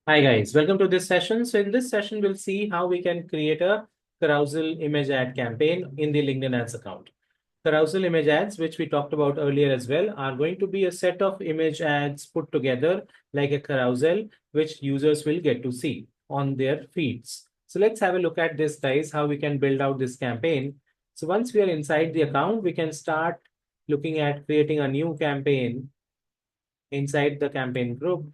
Hi guys, welcome to this session. So in this session, we'll see how we can create a carousel image ad campaign in the LinkedIn ads account. Carousel image ads, which we talked about earlier as well, are going to be a set of image ads put together like a carousel, which users will get to see on their feeds. So let's have a look at this, guys, how we can build out this campaign. So once we are inside the account, we can start looking at creating a new campaign inside the campaign group.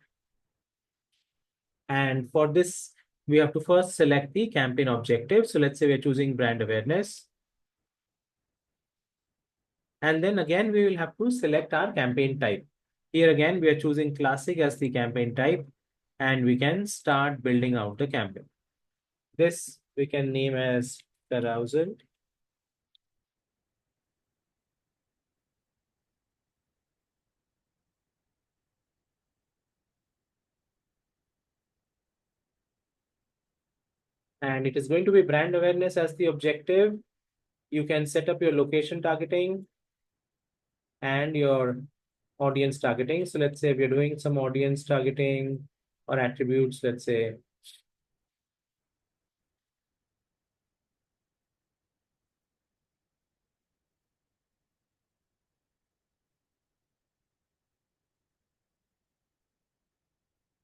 And for this, we have to first select the campaign objective. So let's say we're choosing brand awareness. And then again, we will have to select our campaign type. Here again, we are choosing classic as the campaign type, and we can start building out the campaign. This we can name as carousel. And it is going to be brand awareness as the objective. You can set up your location targeting and your audience targeting. So let's say we're doing some audience targeting or attributes, let's say.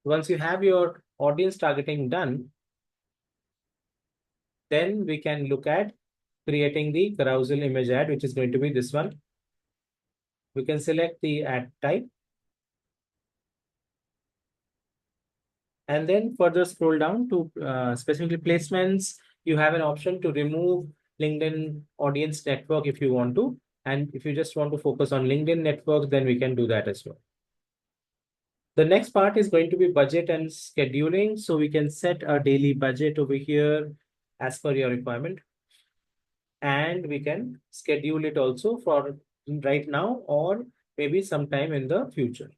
Once you have your audience targeting done, then we can look at creating the carousel image ad, which is going to be this one. We can select the ad type and then further scroll down to specifically placements. You have an option to remove LinkedIn audience network if you want to. And if you just want to focus on LinkedIn network, then we can do that as well. The next part is going to be budget and scheduling. So we can set a daily budget over here as per your requirement. And we can schedule it also for right now or maybe sometime in the future.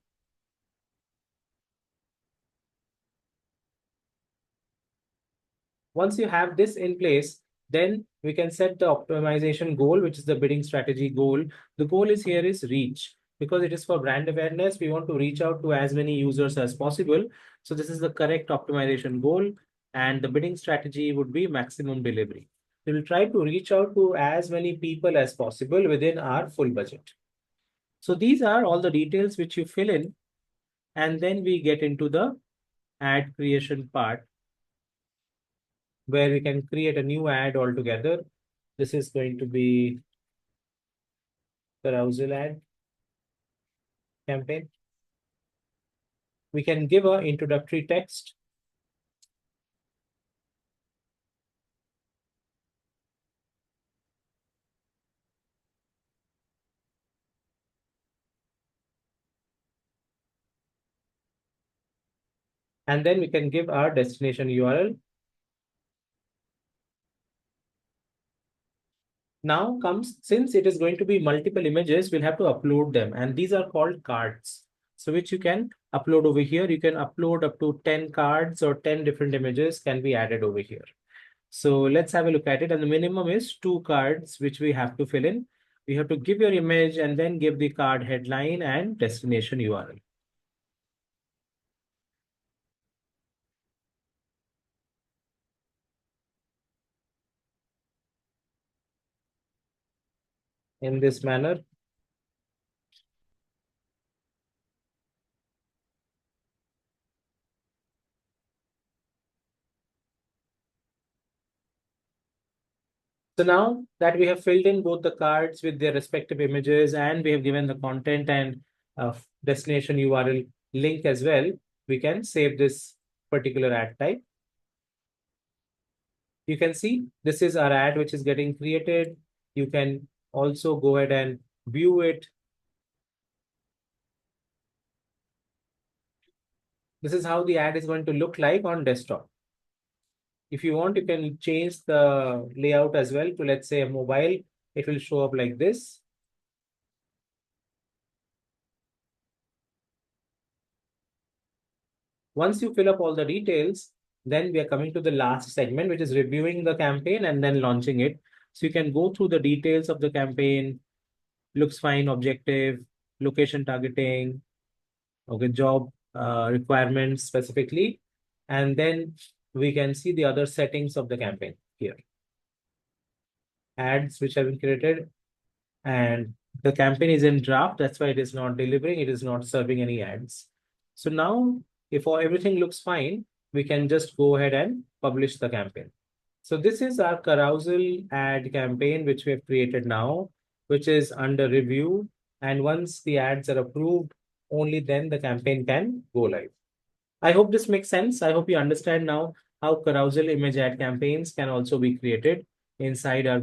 Once you have this in place, then we can set the optimization goal, which is the bidding strategy goal. The goal is here is reach. Because it is for brand awareness, we want to reach out to as many users as possible. So this is the correct optimization goal. And the bidding strategy would be maximum delivery. We will try to reach out to as many people as possible within our full budget. So these are all the details which you fill in, and then we get into the ad creation part where we can create a new ad altogether. This is going to be carousel ad campaign. We can give a introductory text. And then we can give our destination URL. Now comes, since it is going to be multiple images, we'll have to upload them. And these are called cards. So which you can upload over here. You can upload up to 10 cards or 10 different images can be added over here. So let's have a look at it. And the minimum is 2 cards, which we have to fill in. We have to give your image and then give the card headline and destination URL. In this manner. So now that we have filled in both the cards with their respective images and we have given the content and destination URL link as well, we can save this particular ad type. You can see this is our ad which is getting created. You can also go ahead and view it. This is how the ad is going to look like on desktop. If you want, you can change the layout as well to, let's say, a mobile. It will show up like this. Once you fill up all the details, then we are coming to the last segment, which is reviewing the campaign and then launching it. So you can go through the details of the campaign, looks fine, objective, location targeting, okay, job requirements specifically. And then we can see the other settings of the campaign here. Ads which have been created, and the campaign is in draft. That's why it is not delivering. It is not serving any ads. So now, if everything looks fine, we can just go ahead and publish the campaign. So this is our Carousel ad campaign, which we have created now, which is under review. And once the ads are approved, only then the campaign can go live. I hope this makes sense. I hope you understand now how Carousel image ad campaigns can also be created inside our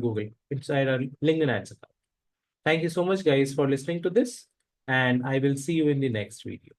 inside our LinkedIn ads account. Thank you so much, guys, for listening to this, and I will see you in the next video.